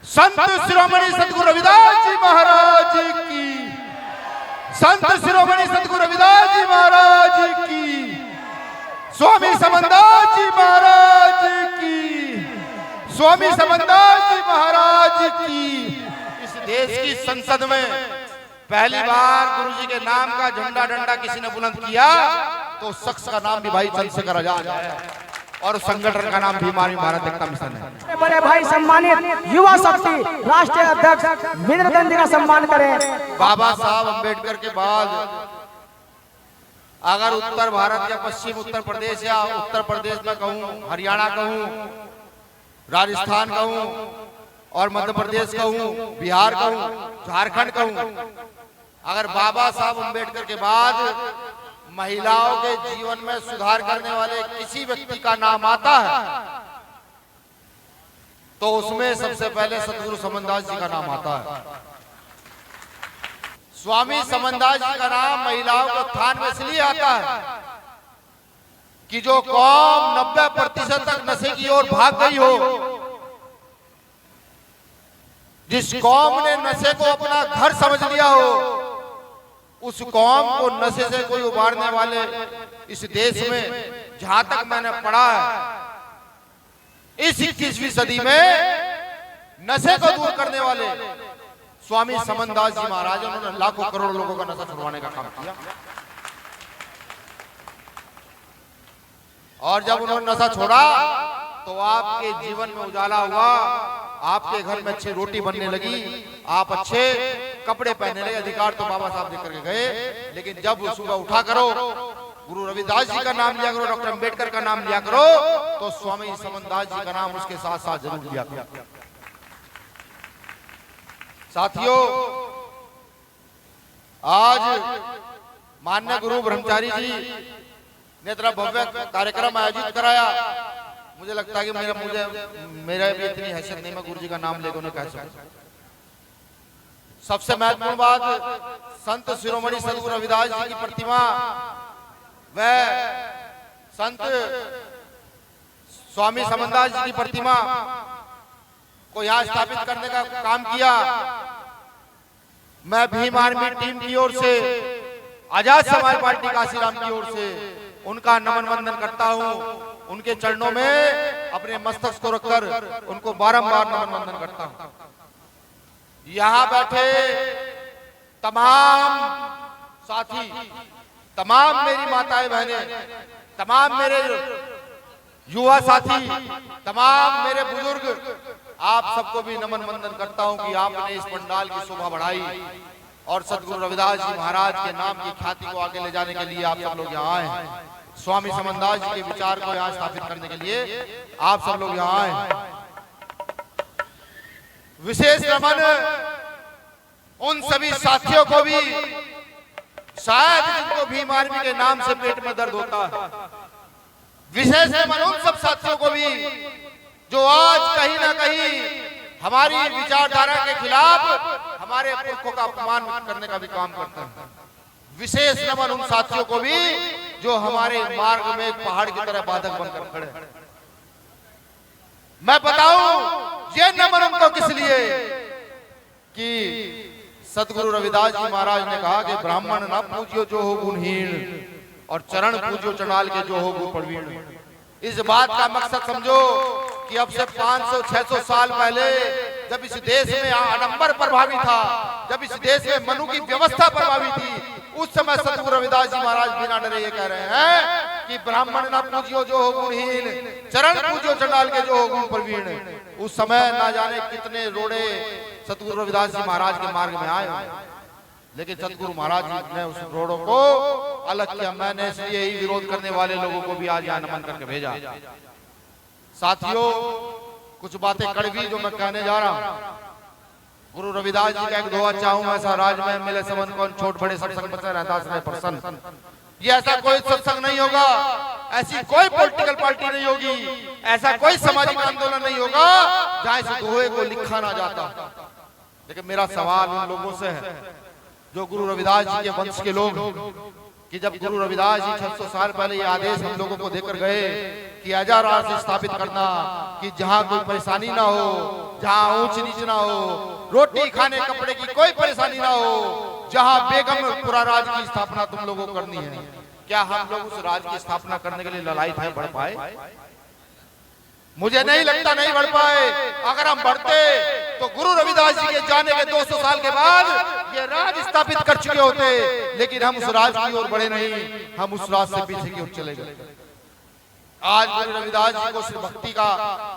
संत शिरोमणि सतगुरु रविदास जी महाराज की, संत शिरोमणि सतगुरु रविदास जी महाराज की, स्वामी समनदास जी महाराज की, स्वामी समनदास जी महाराज की। इस देश की संसद में पहली बार गुरु जी के नाम का झंडा डंडा किसी ने बुलंद किया तो उस शख्स का नाम भी भाई चंद्रशेखर आजाद है और उस संगठन का नाम भीम-आर्मी भारत एकता मिशन है। बड़े भाई सम्मानित युवा शक्ति राष्ट्रीय अध्यक्ष वीरेंद्र दंडी का सम्मान करें। बाबा साहब अम्बेडकर के बाद अगर उत्तर भारत या पश्चिम उत्तर प्रदेश या उत्तर प्रदेश में कहूं, हरियाणा कहूं, राजस्थान कहूं और मध्य प्रदेश कहूं, बिहार कहूं, झारखंड कहूं, अगर बाबा साहब अम्बेडकर के बाद महिलाओं के जीवन में सुधार करने वाले किसी व्यक्ति का नाम आता है तो उसमें सबसे पहले सतगुरु समनदास जी का नाम आता है। स्वामी समनदास जी का नाम महिलाओं के उत्थान में इसलिए आता है कि जो कौम 90% तक नशे की ओर भाग गई हो, जिस कौम ने नशे को अपना घर समझ लिया हो, उस कौम को नशे से कोई उबारने वाले इस देश में जहां तक मैंने पढ़ा है इस 21वीं सदी में नशे को दूर करने वाले स्वामी समनदास जी महाराज, उन्होंने लाखों करोड़ों लोगों का नशा छुड़वाने का काम किया। और जब उन्होंने नशा छोड़ा तो आपके जीवन में उजाला हुआ, आपके घर में अच्छी रोटी बनने लगी, आप अच्छे कपड़े पहनने लगे। अधिकार तो बाबा साहब देकर के गए, लेकिन जब सुबह उठा करो गुरु रविदास जी का नाम लिया करो, डॉक्टर अम्बेडकर का नाम लिया करो, तो स्वामी समनदास जी का नाम उसके साथ साथ जरूर लिया करो। साथियों, आज माननीय गुरु ब्रह्मचारी जी ने इतना भव्य कार्यक्रम आयोजित कराया। मुझे लगता है कि मेरा भी इतनी हैसियत नहीं मैं गुरु जी का नाम लेकर उन्हें कह सकूं। सबसे महत्वपूर्ण बात, संत शिरोमणि सतगुरु रविदास जी की प्रतिमा व संत स्वामी समनदास जी की प्रतिमा को यहाँ स्थापित करने का काम किया। मैं भीम आर्मी टीम की ओर से, आजाद समाज पार्टी काशीराम की ओर से उनका नमन वंदन करता हूँ। उनके चरणों में अपने मस्तक को रखकर उनको बारंबार नमन वंदन करता हूँ। यहाँ बैठे तमाम साथी, तमाम मेरी माताएं बहनें, तमाम मेरे युवा साथी, तमाम मेरे बुजुर्ग, आप सबको भी नमन वंदन करता हूँ कि आपने इस पंडाल की शोभा बढ़ाई और सतगुरु रविदास जी महाराज के नाम की ख्याति को आगे ले जाने के लिए आप सब लोग यहाँ आए हैं। स्वामी समनदास जी के विचार को यहाँ स्थापित करने के लिए आप सब लोग यहाँ आए। विशेष नमन उन सभी साथियों को भी, शायद जिनको भीम आर्मी के नाम से पेट में दर्द होता है। विशेष नमन उन सब साथियों को भी जो आज कहीं ना कहीं हमारी विचारधारा के खिलाफ हमारे पुरखों का अपमान करने का भी काम करते हैं। विशेष नमन उन साथियों को भी जो हमारे मार्ग में एक पहाड़ की तरह बाधक बनकर खड़े हैं। मैं बताऊं ये नमन उनको किस लिए कि सतगुरु रविदास जी महाराज ने कहा कि ब्राह्मण ना पूजियो जो हो गुणहीन और चरण पूजियो चंडाल के जो हो गुण प्रवीण। इस बात का मकसद समझो कि अब से 500-600 साल पहले जब इस देश में आडंबर प्रभावी था, जब इस देश में मनु की व्यवस्था प्रभावी थी, उस समय सतगुरु रविदास जी महाराज बिना डरे ये कह रहे हैं कि ब्राह्मण ना पूजियो जो हो गुणहीन, चरण पूजियो चंडाल के जो हो गुण प्रवीण। उस समय ना जाने कितने रोड़े सतगुरु रविदास जी महाराज के मार्ग में आए, लेकिन सतगुरु महाराज जी ने उस रोड़ों को अलग किया। मैंने इसलिए ही विरोध करने वाले लोगों को भी आज यहाँ नमन करके भेजा। साथियों, कुछ बातें कड़वी जो मैं कहने जा रहा हूँ, गुरु रविदास जी का एक दोहा चाहूं, ऐसा राज में मिले समन कौन छोट बड़े सत्संग में रहदास रहे प्रसन्न। ये ऐसा कोई सत्संग नहीं होगा, ऐसी कोई पॉलिटिकल पार्टी नहीं होगी, ऐसा कोई सामाजिक आंदोलन नहीं होगा जहां इस दोहे को लिखा ना जाता। लेकिन मेरा सवाल उन लोगों से है जो गुरु रविदास जी के वंश के लोग, कि जब गुरु रविदास जी 600 साल पहले ये आदेश हम लोगों को देकर गए कि हजार राज स्थापित करना, कि जहाँ कोई परेशानी ना हो, जहाँ ऊंच नीच ना हो, रोटी खाने कपड़े की कोई परेशानी ना हो, जहाँ बेगमपुरा राज की स्थापना तुम लोगों को करनी है। क्या हम लोग उस राज की स्थापना करने के लिए लड़ाई थे, बढ़ पाए? मुझे नहीं लगता नहीं बढ़ पाए। अगर हम बढ़ते तो गुरु रविदास जी के जाने के 200 साल के बाद ये राज स्थापित कर चुके होते, लेकिन हम उस राज की ओर बढ़े नहीं, हम उस राज से पीछे की ओर चले गए। आज गुरु रविदास जी को सिर्फ भक्ति का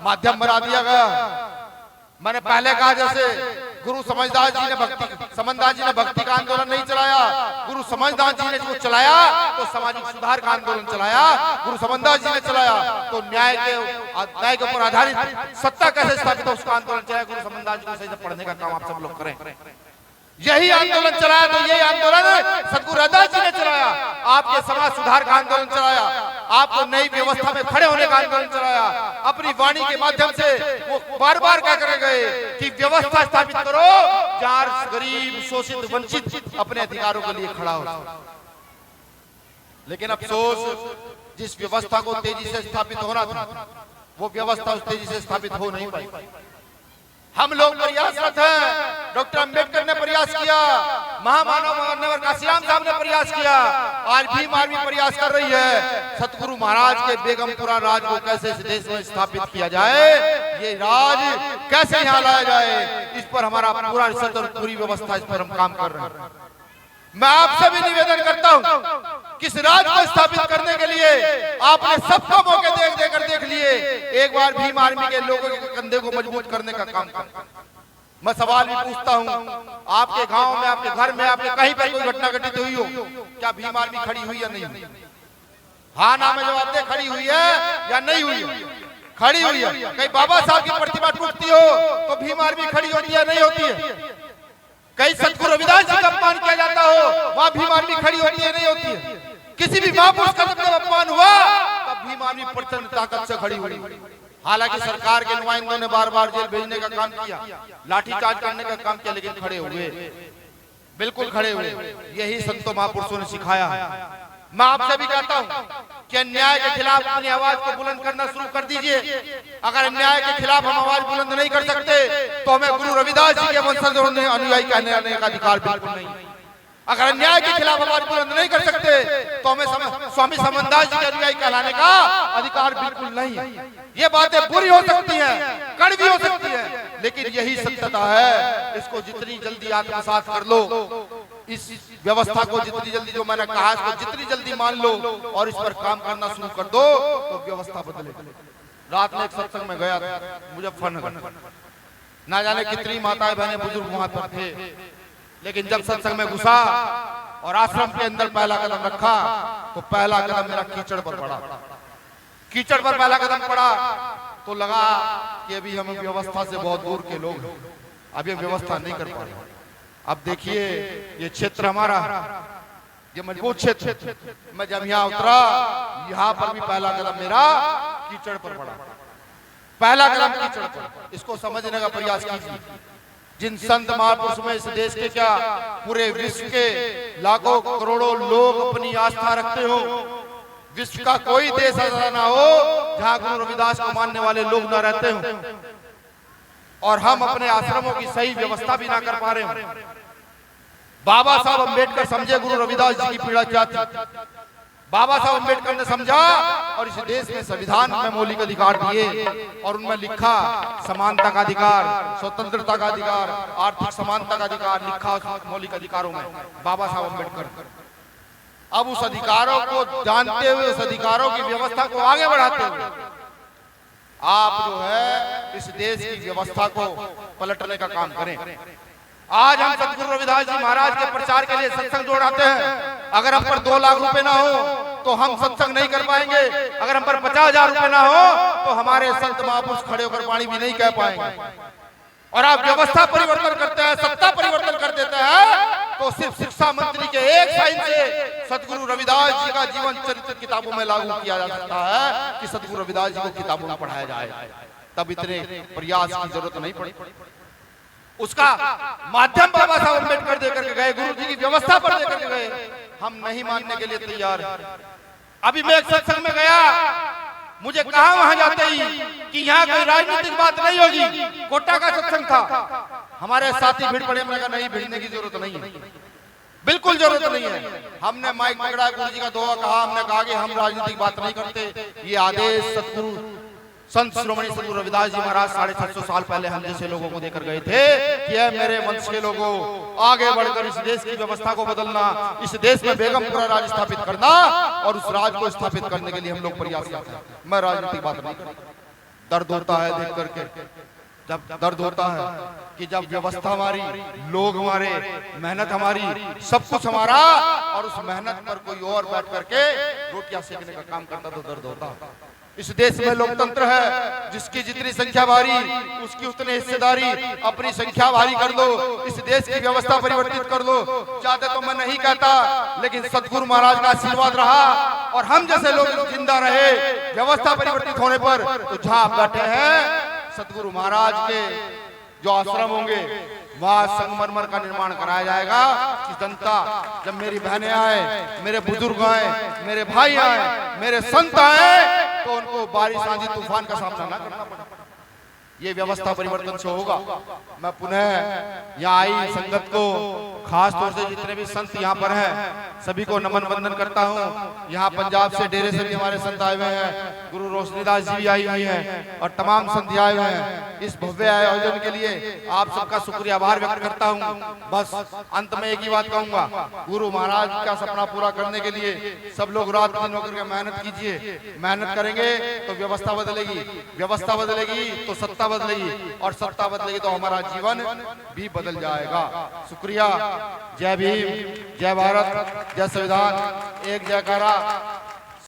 माध्यम बना दिया गया। मैंने पहले कहा जैसे गुरु समझदार जी ने भक्ति का आंदोलन नहीं चलाया, गुरु समझदार जी ने जो चलाया तो सामाजिक सुधार का आंदोलन चलाया, गुरु समझदार जी ने चलाया तो न्याय के ऊपर आधारित सत्ता कैसे स्थापित हो उसका आंदोलन चलाया। गुरु समझदार जी को सही से पढ़ने का काम आप सब लोग करें। यही आंदोलन चलाया तो यही आंदोलन सतगुरु रविदास जी ने चलाया। आपके समाज सुधार का आंदोलन चलाया, आपको नई व्यवस्था में खड़े होने का आंदोलन चलाया। अपनी वाणी के माध्यम से वो बार बार क्या कर गए कि व्यवस्था स्थापित करो जहां गरीब शोषित वंचित अपने अधिकारों के लिए खड़ा हो। लेकिन अफसोस, जिस व्यवस्था को तेजी से स्थापित होना था वो व्यवस्था उस तेजी से स्थापित हो नहीं पाई। हम लोग प्रयासरत हैं। डॉक्टर अंबेडकर ने प्रयास किया, महामानव माननीय काशीराम साहब ने प्रयास किया, आज भी आर्मी प्रयास कर रही है। सतगुरु महाराज के बेगमपुरा राज को कैसे इस देश में स्थापित किया जाए, ये राज कैसे यहाँ लाया जाए, इस पर हमारा पूरा रिसर्च और पूरी व्यवस्था, इस पर हम काम कर रहे हैं। मैं आपसे भी निवेदन करता हूं कि इस राज को स्थापित करने के लिए आपने सबको मौके देख लिए, एक बार भीम आर्मी के लोगों के कंधे को मजबूत करने का काम कर। मैं सवाल भी पूछता हूं, आपके गांव में, आपके घर में, आपके कहीं पर कोई घटना घटित हुई हो, क्या भीम आर्मी खड़ी हुई या नहीं हुई? हाँ ना में जवाब दे, खड़ी हुई है या नहीं हुई है? खड़ी हुई है। कहीं बाबा साहब की प्रतिमा टूटती हो तो भीम आर्मी खड़ी होती है, नहीं होती है? कहीं सतगुरु रविदास जी का अपमान किया जाता हो वहां भीम आर्मी खड़ी होती है, नहीं होती है? किसी भी महापुरुष का जब अपमान हुआ तब भीम आर्मी प्रचंड ताकत से खड़ी हुई। हालांकि सरकार के नुमाइंदों ने बार बार जेल भेजने का काम किया, लाठीचार्ज करने का काम किया, लेकिन खड़े हुए, बिल्कुल खड़े हुए। यही संतों महापुरुषों ने सिखाया है। मैं आपसे भी कहता हूं कि अन्याय के खिलाफ अपनी आवाज को बुलंद करना शुरू कर दीजिए। अगर अन्याय के खिलाफ हम आवाज बुलंद नहीं कर सकते तो हमें गुरु रविदास जी के वंशजों ने अनुयायी कहने आने का अधिकार बिल्कुल नहीं। अगर अन्याय के खिलाफ आवाज बुलंद नहीं कर सकते तो हमें स्वामी समनदास जी के अनुयायी कहलाने का अधिकार बिल्कुल नहीं है। ये बातें बुरी हो सकती हैं, कड़वी हो सकती हैं, लेकिन यही सत्यता है। इसको जितनी जल्दी आत्मसात कर लो, इस व्यवस्था को जितनी जल्दी, जो मैंने कहा, इसको जितनी जल्दी मान लो और इस पर काम करना शुरू कर दो तो व्यवस्था बदलेगी। रात में एक सत्संग में गया था मुजफ्फरनगर, ना जाने कितनी माताएं बहनें बुजुर्ग वहां पर थे, लेकिन जब सत्संग में घुसा और आश्रम के अंदर पहला कदम रखा तो पहला कदम मेरा कीचड़ पर पड़ा। कीचड़ पर पहला कदम पड़ा तो लगा कि अभी हम व्यवस्था से बहुत दूर के लोग हैं, अभी व्यवस्था नहीं कर पा रहे। अब देखिए ये क्षेत्र हमारा, ये मजबूत क्षेत्र, मैं जब यहाँ उतरा यहाँ पर भी पहला कदम मेरा कीचड़ पर पड़ा। पहला कदम कीचड़ पर। इसको समझने का प्रयास कीजिए। जिन संत महापुरुष में इस देश के क्या पूरे विश्व के लाखों करोड़ों लोग अपनी आस्था रखते हो, विश्व का कोई देश ऐसा ना हो जहां गुरु रविदास को मानने वाले लोग ना रहते हो, और हम अपने आश्रमों की सही व्यवस्था भी ना कर पा रहे हो। बाबा साहब अंबेडकर समझे गुरु रविदास जी की पीड़ा क्या थी। बाबा साहब अंबेडकर ने समझा और इस देश में संविधान में मौलिक अधिकार दिए और उनमें लिखा समानता का अधिकार, स्वतंत्रता का अधिकार, आर्थिक समानता का अधिकार लिखा उस मौलिक अधिकारों में बाबा साहब अंबेडकर। अब उस अधिकारों को जानते हुए, उस अधिकारों की व्यवस्था को आगे बढ़ाते हुए आप जो है इस देश की व्यवस्था को पलटने का काम करें। आज हम सतगुरु रविदास जी महाराज के प्रचार के लिए सत्संग जोड़ाते हैं। अगर हम पर 2 लाख रुपए ना हो तो हम सत्संग नहीं कर पाएंगे। अगर हम पर 50,000 रुपए ना हो तो हमारे संत महापुरुष खड़े होकर वाणी भी नहीं कह पाएंगे। और आप व्यवस्था परिवर्तन करते हैं, सत्ता परिवर्तन कर देते हैं तो सिर्फ शिक्षा मंत्री के एक साइन से सतगुरु रविदास जी का जीवन चरित्र किताबों में लागू किया जा सकता है कि सतगुरु रविदास जी को किताबों में पढ़ाया जाए। तब इतने प्रयास की जरूरत नहीं पड़ी। उसका माध्यम बाबा साहब अम्बेडकर देकर के गए, गुरु जी की व्यवस्था पर देकर के गए। हम नहीं मानने के लिए तैयार हैं। अभी मैं एक सत्संग में गया, मुझे कहा वहां जाते ही कि यहाँ कोई राजनीतिक बात नहीं होगी, कोटा का सत्संग था। हमारे साथी भीड़ पड़े, मैंने कहा नहीं, भिड़ने की जरूरत नहीं है, बिल्कुल जरूरत नहीं है। हमने माइक पकड़ा, गुरु जी का दोहा कहा, हमने कहा कि हम राजनीतिक बात नहीं करते। ये आदेश सतगुरु संत श्रोमणी सतगुरु रविदास जी महाराज 650 साल पहले हम जैसे लोगों को देकर गए थे कि है मेरे वंश के लोगों, आगे बढ़कर इस देश की व्यवस्था को बदलना, इस देश में बेगमपुरा राज स्थापित करना और उस राज को स्थापित करने के लिए हम लोग प्रयासरत हैं। मैं राजनीतिक बात नहीं करता। दर्द होता है देख करके, जब दर्द होता है कि जब व्यवस्था हमारी, लोग हमारे, मेहनत हमारी, सब कुछ हमारा, और उस मेहनत पर कोई और बैठ करके रोटियां सेकने का काम करता तो दर्द होता है। इस देश में लोकतंत्र है, जिसकी जितनी संख्या भारी उसकी उतनी हिस्सेदारी, अपनी संख्या भारी कर लो, इस देश की व्यवस्था परिवर्तित कर लो। चाहते तो मैं नहीं कहता, लेकिन सतगुरु महाराज का आशीर्वाद रहा और हम जैसे लोग जिंदा रहे व्यवस्था परिवर्तित होने पर। तो जहां आप बैठे हैं, सतगुरु महाराज के जो आश्रम होंगे वहां संगमरमर का निर्माण कराया जाएगा कि जनता, जब मेरी बहनें आए, मेरे बुजुर्ग आए, मेरे भाई आए, मेरे संत आए, तो उनको बारिश आंधी तूफान का सामना ना करना पड़े। ये व्यवस्था परिवर्तन से होगा। मैं पुनः यहाँ आई संगत को, खास तौर से जितने भी संत यहाँ पर हैं सभी को नमन वंदन करता हूँ। यहाँ पंजाब से डेरे से भी हमारे संत आए हुए हैं, गुरु रोशनीदास जी भी आई हुई हैं और तमाम संत आए हुए हैं। इस भव्य आयोजन के लिए आप सबका शुक्रिया आभार व्यक्त करता हूँ। बस अंत में एक ही बात कहूंगा, गुरु महाराज का सपना पूरा करने के लिए सब लोग रात दिन होकर के मेहनत कीजिए। मेहनत करेंगे तो व्यवस्था बदलेगी, व्यवस्था बदलेगी तो सत्ता बदलेगी, और सत्ता बदलेगी तो हमारा जीवन भी बदल जाएगा। शुक्रिया। जय भीम, जय भारत, जय संविधान, एक जयकारा।